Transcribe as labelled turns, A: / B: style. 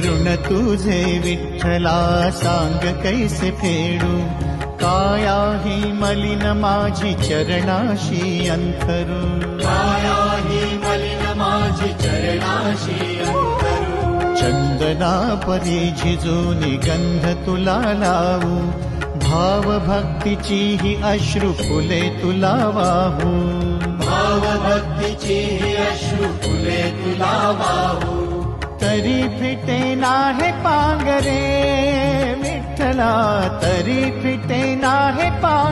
A: ऋण तुझे विठ्ठला सांग कैसे फेडू, काया ही मलिन माझी चरणाशी अंतरू,
B: काया ही मलिन माझी चरणाशी अंतरू,
A: चंदना परी झिजूनी गंध तुला लावू, भाव भक्तीची ही अश्रू फुले तुला वाहू,
B: भाव भक्तीची ही अश्रू फुले तुला वाहू,
A: तरी फिटे नाहे पांगरे विठ्ठला, तरी फिटे नाहे पांगरे